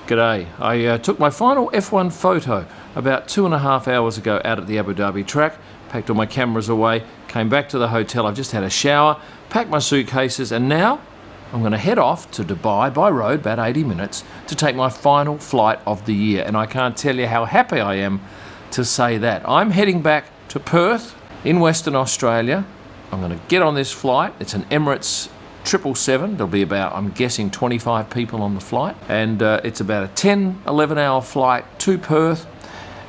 G'day. I took my final F1 photo about 2.5 hours ago out at the Abu Dhabi track, packed all my cameras away, came back to the hotel. I've just had a shower, packed my suitcases, and now I'm going to head off to Dubai by road, about 80 minutes, to take my final flight of the year. And I can't tell you how happy I am to say that. I'm heading back to Perth in Western Australia. I'm going to get on this flight. It's an Emirates 777. There'll be about, I'm guessing, 25 people on the flight. And it's about a 10, 11 hour flight to Perth.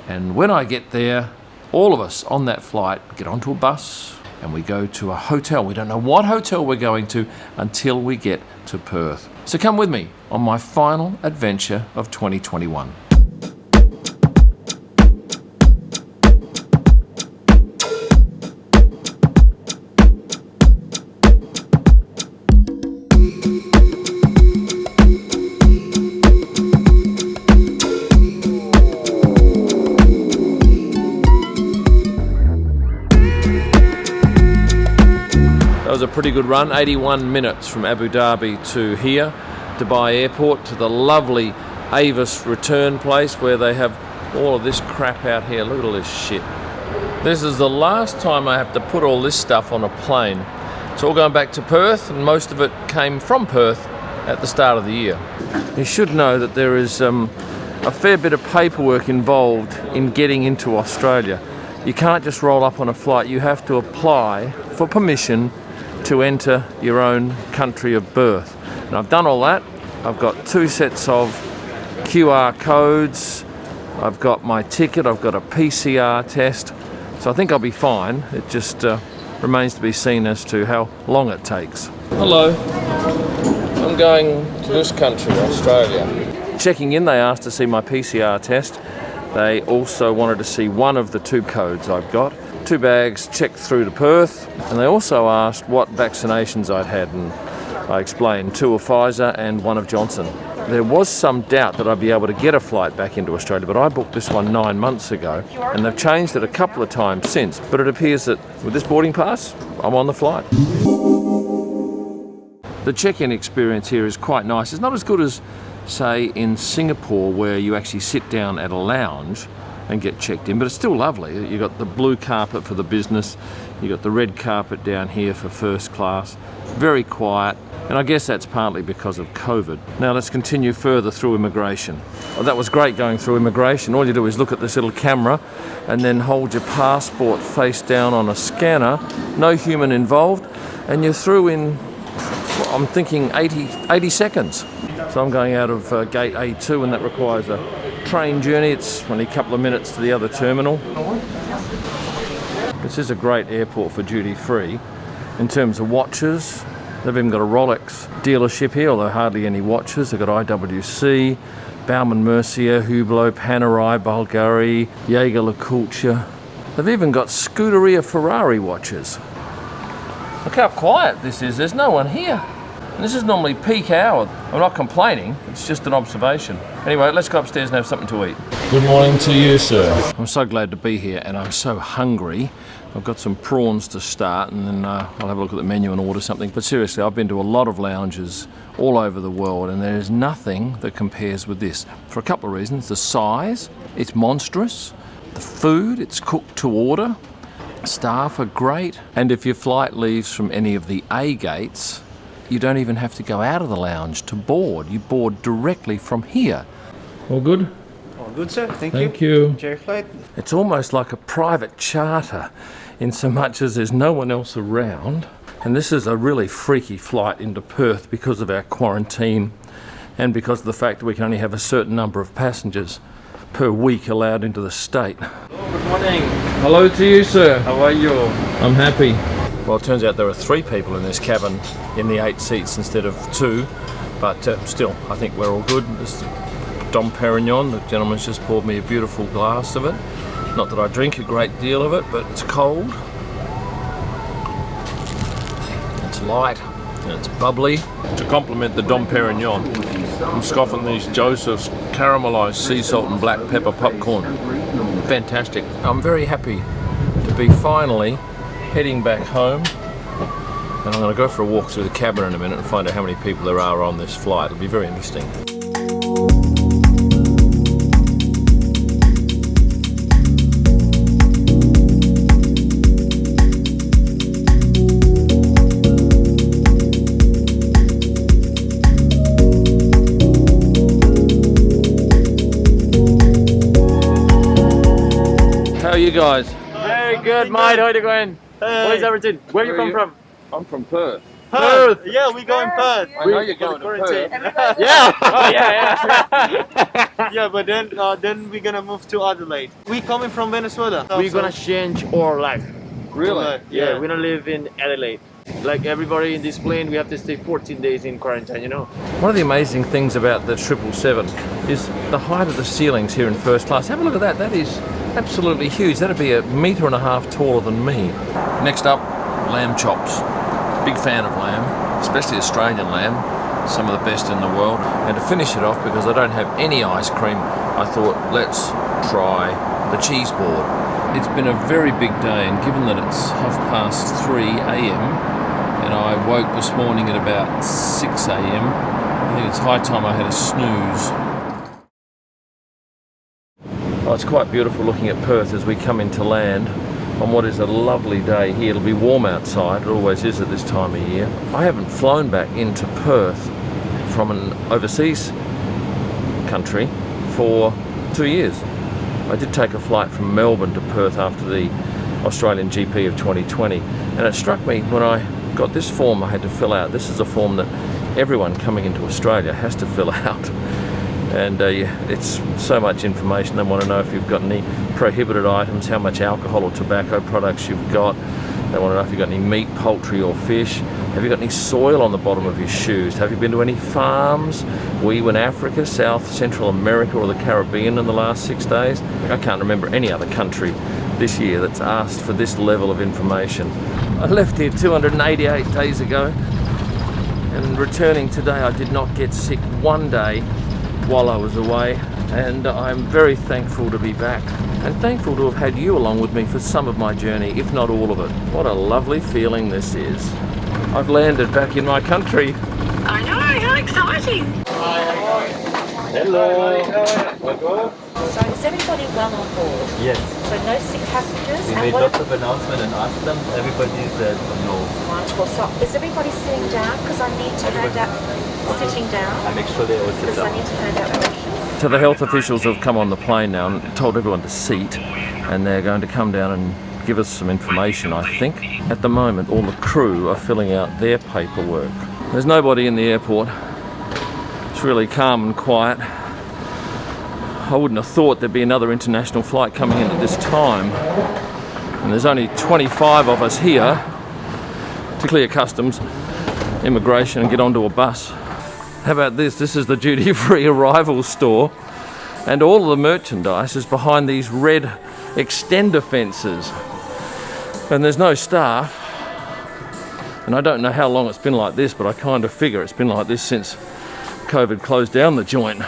And when I get there, all of us on that flight get onto a bus and we go to a hotel. We don't know what hotel we're going to until we get to Perth. So come with me on my final adventure of 2021. That was a pretty good run, 81 minutes from Abu Dhabi to here, Dubai Airport, to the lovely Avis return place where they have all of this crap out here. Look at all this shit. This is the last time I have to put all this stuff on a plane. It's all going back to Perth, and most of it came from Perth at the start of the year. You should know that there is a fair bit of paperwork involved in getting into Australia. You can't just roll up on a flight. You have to apply for permission to enter your own country of birth. And I've done all that. I've got 2 sets of QR codes. I've got my ticket. I've got a PCR test. So I think I'll be fine. It just remains to be seen as to how long it takes. Hello. I'm going to this country, Australia. Checking in, they asked to see my PCR test. They also wanted to see one of the 2 codes I've got. 2 bags checked through to Perth, and they also asked what vaccinations I'd had, and I explained 2 of Pfizer and 1 of Johnson. There was some doubt that I'd be able to get a flight back into Australia, but I booked this one 9 months ago, and they've changed it a couple of times since, but it appears that with this boarding pass, I'm on the flight. The check-in experience here is quite nice. It's not as good as, say, in Singapore, where you actually sit down at a lounge and get checked in, but it's still lovely. You've got the blue carpet for the business, you've got the red carpet down here for first class. Very quiet, and I guess that's partly because of COVID. Now let's continue further through immigration. Well, that was great going through immigration. All you do is look at this little camera and then hold your passport face down on a scanner, no human involved, and you're through in, I'm thinking 80 seconds. So I'm going out of gate A2, and that requires a train journey. It's only a couple of minutes to the other terminal. This is a great airport for duty free. In terms of watches, they've even got a Rolex dealership here, although hardly any watches. They've got IWC, Baume & Mercier, Hublot, Panerai, Bulgari, Jaeger-LeCoultre. They've even got Scuderia Ferrari watches. Look how quiet this is. There's no one here. This is normally peak hour. I'm not complaining, it's just an observation. Anyway, let's go upstairs and have something to eat. Good morning to you, sir. I'm so glad to be here, and I'm so hungry. I've got some prawns to start, and then I'll have a look at the menu and order something. But seriously, I've been to a lot of lounges all over the world, and there's nothing that compares with this. For a couple of reasons. The size, it's monstrous. The food, it's cooked to order. Staff are great. And if your flight leaves from any of the A gates, you don't even have to go out of the lounge to board. You board directly from here. All good? All good, sir. Thank you. Thank you. Enjoy your flight. It's almost like a private charter in so much as there's no one else around. And this is a really freaky flight into Perth because of our quarantine and because of the fact that we can only have a certain number of passengers per week allowed into the state. Good morning. Hello to you, sir. How are you? I'm happy. Well, it turns out there are 3 people in this cabin in the 8 seats instead of 2, but still, I think we're all good. This is Dom Perignon. The gentleman's just poured me a beautiful glass of it. Not that I drink a great deal of it, but it's cold. It's light and it's bubbly. To complement the Dom Perignon, I'm scoffing these Joseph's caramelised sea salt and black pepper popcorn. Fantastic. I'm very happy to be finally heading back home, and I'm going to go for a walk through the cabin in a minute and find out how many people there are on this flight. It'll be very interesting. you guys? Very good, mate. How are you going? How's everything? Where you come from? I'm from Perth. Perth. Yeah, we go in Perth. I know you're going to Perth. Yeah. Oh yeah. Yeah, but then we're gonna move to Adelaide. We coming from Venezuela. We're gonna change our life. Really? Yeah, we're gonna live in Adelaide. Like everybody in this plane, we have to stay 14 days in quarantine, you know? One of the amazing things about the 777 is the height of the ceilings here in first class. Have a look at that. That is absolutely huge. That'd be 1.5 meters taller than me. Next up, lamb chops. Big fan of lamb, especially Australian lamb. Some of the best in the world. And to finish it off, because I don't have any ice cream, I thought, let's try the cheese board. It's been a very big day, and given that it's 3:30 a.m. and I woke this morning at about 6 a.m. I think it's high time I had a snooze. Oh, it's quite beautiful looking at Perth as we come into land on what is a lovely day here. It'll be warm outside, it always is at this time of year. I haven't flown back into Perth from an overseas country for 2 years. I did take a flight from Melbourne to Perth after the Australian GP of 2020, and it struck me when I got this form I had to fill out. This is a form that everyone coming into Australia has to fill out, and it's so much information. They want to know if you've got any prohibited items, how much alcohol or tobacco products you've got. They want to know if you've got any meat, poultry or fish. Have you got any soil on the bottom of your shoes? Have you been to any farms? Were you in Africa, South, Central America or the Caribbean in the last 6 days? I can't remember any other country this year that's asked for this level of information. I left here 288 days ago, and returning today I did not get sick one day while I was away, and I'm very thankful to be back, and thankful to have had you along with me for some of my journey, if not all of it. What a lovely feeling this is. I've landed back in my country. I know, how exciting! Hello. So is everybody well on board? Yes, So no sick passengers? we And made what lots of announcements and asked them. Everybody said no. wonderful. So is everybody sitting down? Because I need to hand out sitting I down. make sure they all sit Because I down. need to hand out rations. So the health officials have come on the plane now and told everyone to seat, and they're going to come down and give us some information, I think. At the moment, all the crew are filling out their paperwork. There's nobody in the airport. It's really calm and quiet. I wouldn't have thought there'd be another international flight coming in at this time. And there's only 25 of us here to clear customs, immigration and get onto a bus. How about this? This is the duty-free arrival store, and all of the merchandise is behind these red extender fences. And there's no staff. And I don't know how long it's been like this, but I kind of figure it's been like this since COVID closed down the joint.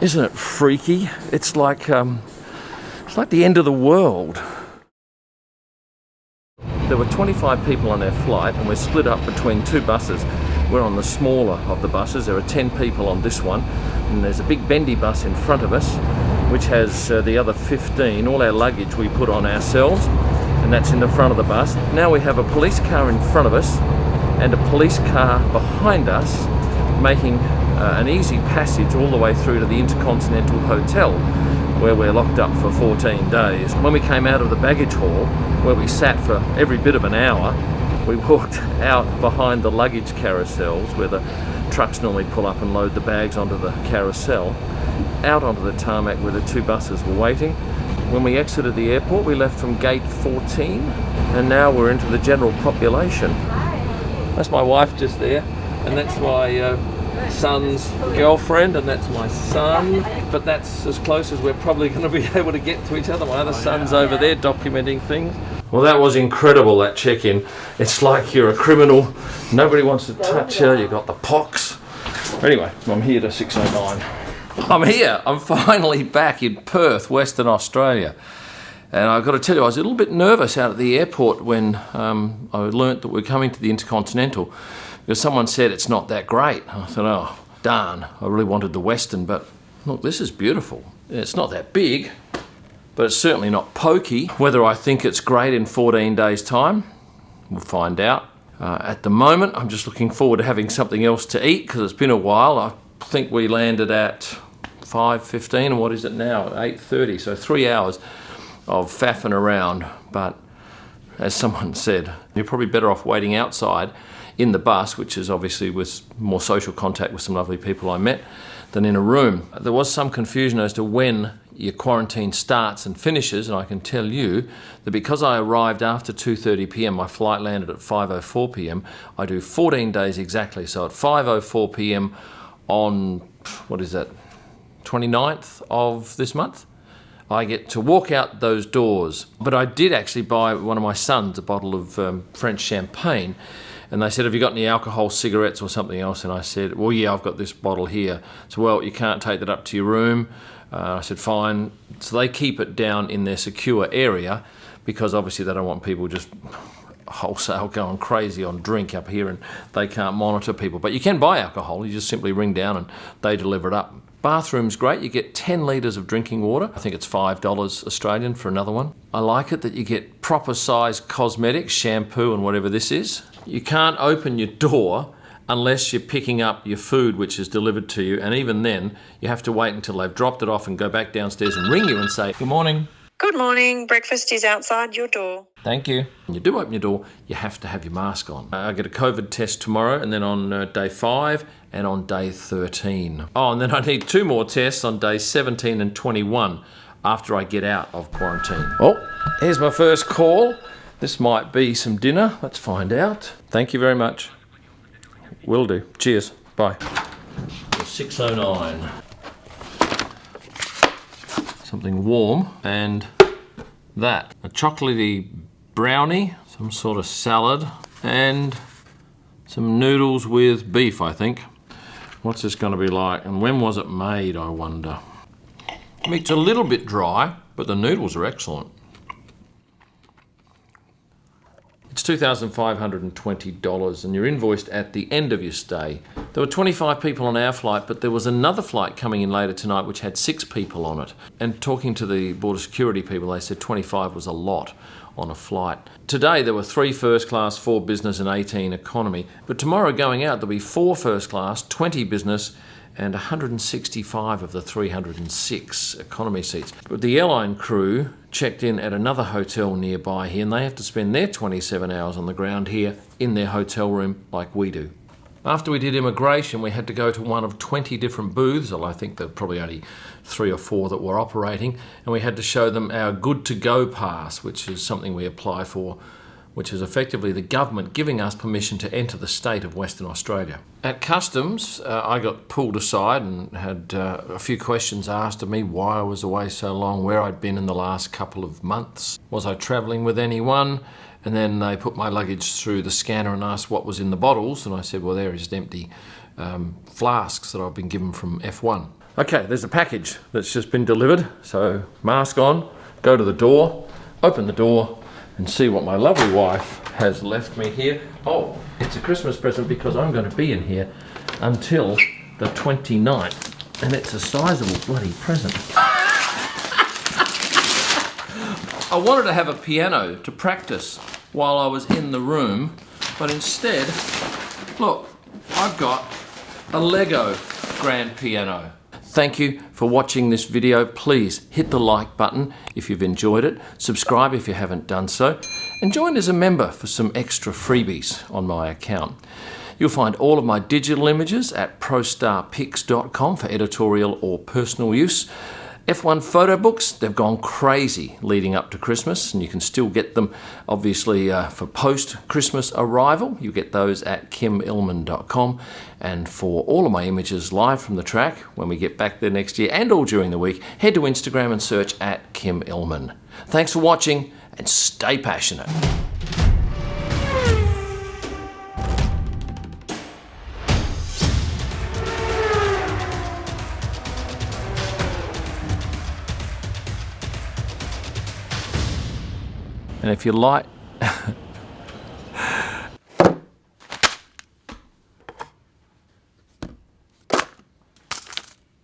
Isn't it freaky? It's like the end of the world. There were 25 people on their flight, and we're split up between two buses. We're on the smaller of the buses. There are 10 people on this one, and there's a big bendy bus in front of us, which has the other 15. All our luggage we put on ourselves, and that's in the front of the bus. Now we have a police car in front of us and a police car behind us, making an easy passage all the way through to the Intercontinental Hotel, where we're locked up for 14 days. When we came out of the baggage hall, where we sat for every bit of an hour, we walked out behind the luggage carousels, where the trucks normally pull up and load the bags onto the carousel, out onto the tarmac where the two buses were waiting. When we exited the airport, we left from gate 14, and now we're into the general population. That's my wife just there, and that's my son's girlfriend, and that's my son, but that's as close as we're probably going to be able to get to each other. My other son's over there documenting things. Well, that was incredible, that check-in. It's like you're a criminal, nobody wants to touch you, you got the pox. Anyway, I'm here to 609. I'm here, I'm finally back in Perth, Western Australia. And I've got to tell you, I was a little bit nervous out at the airport when I learnt that we're coming to the Intercontinental, because someone said it's not that great. I thought, oh, darn, I really wanted the Western, but look, this is beautiful. It's not that big, but it's certainly not pokey. Whether I think it's great in 14 days' time, we'll find out. At the moment, I'm just looking forward to having something else to eat, because it's been a while. I think we landed at 5:15, and what is it now? 8:30, so 3 hours. of faffing around, but as someone said, you're probably better off waiting outside in the bus, which is obviously with more social contact with some lovely people I met, than in a room. There was some confusion as to when your quarantine starts and finishes, and I can tell you that because I arrived after 2:30 p.m, my flight landed at 5:04 p.m, I do 14 days exactly. So at 5:04 p.m. on, what is that, 29th of this month, I get to walk out those doors. But I did actually buy one of my sons a bottle of French champagne, and they said, have you got any alcohol, cigarettes or something else? And I said, well, yeah, I've got this bottle here. So, well, you can't take that up to your room. I said, fine. So they keep it down in their secure area because obviously they don't want people just wholesale going crazy on drink up here, and they can't monitor people. But you can buy alcohol. You just simply ring down and they deliver it up. Bathroom's great. You get 10 litres of drinking water. I think it's $5 Australian for another one. I like it that you get proper size cosmetics, shampoo and whatever this is. You can't open your door unless you're picking up your food which is delivered to you, and even then you have to wait until they've dropped it off and go back downstairs and ring you and say, good morning. Good morning. Breakfast is outside your door. Thank you. When you do open your door, you have to have your mask on. I get a COVID test tomorrow, and then on day 5 and on day 13. Oh, and then I need 2 more tests on day 17 and 21 after I get out of quarantine. Oh, here's my first call. This might be some dinner. Let's find out. Thank you very much. Will do. Cheers. Bye. 6:09. Something warm, and that. A chocolatey brownie, some sort of salad, and some noodles with beef, I think. What's this going to be like? And when was it made, I wonder? It's a little bit dry, but the noodles are excellent. It's $2,520 and you're invoiced at the end of your stay. There were 25 people on our flight, but there was another flight coming in later tonight which had 6 people on it. And talking to the border security people, they said 25 was a lot on a flight. Today there were 3 first class, 4 business and 18 economy. But tomorrow going out there'll be 4 first class, 20 business and 165 of the 306 economy seats. But the airline crew checked in at another hotel nearby here, and they have to spend their 27 hours on the ground here in their hotel room like we do. After we did immigration, we had to go to one of 20 different booths, although I think there were probably only 3 or 4 that were operating, and we had to show them our Good to Go pass, which is something we apply for, which is effectively the government giving us permission to enter the state of Western Australia. At customs, I got pulled aside and had a few questions asked of me, why I was away so long, where I'd been in the last couple of months, was I travelling with anyone, and then they put my luggage through the scanner and asked what was in the bottles, and I said, well, there is just empty flasks that I've been given from F1. Okay, there's a package that's just been delivered, so mask on, go to the door, open the door, and see what my lovely wife has left me here. Oh, it's a Christmas present because I'm going to be in here until the 29th, and it's a sizable bloody present. I wanted to have a piano to practice while I was in the room, but instead, look, I've got a Lego grand piano. Thank you for watching this video. Please hit the like button if you've enjoyed it, subscribe if you haven't done so, and join as a member for some extra freebies on my account. You'll find all of my digital images at prostarpics.com for editorial or personal use. F1 photo books, they've gone crazy leading up to Christmas, and you can still get them obviously for post-Christmas arrival. You get those at kimillman.com, and for all of my images live from the track when we get back there next year and all during the week, head to Instagram and search at Kim Illman. Thanks for watching and stay passionate. And if you like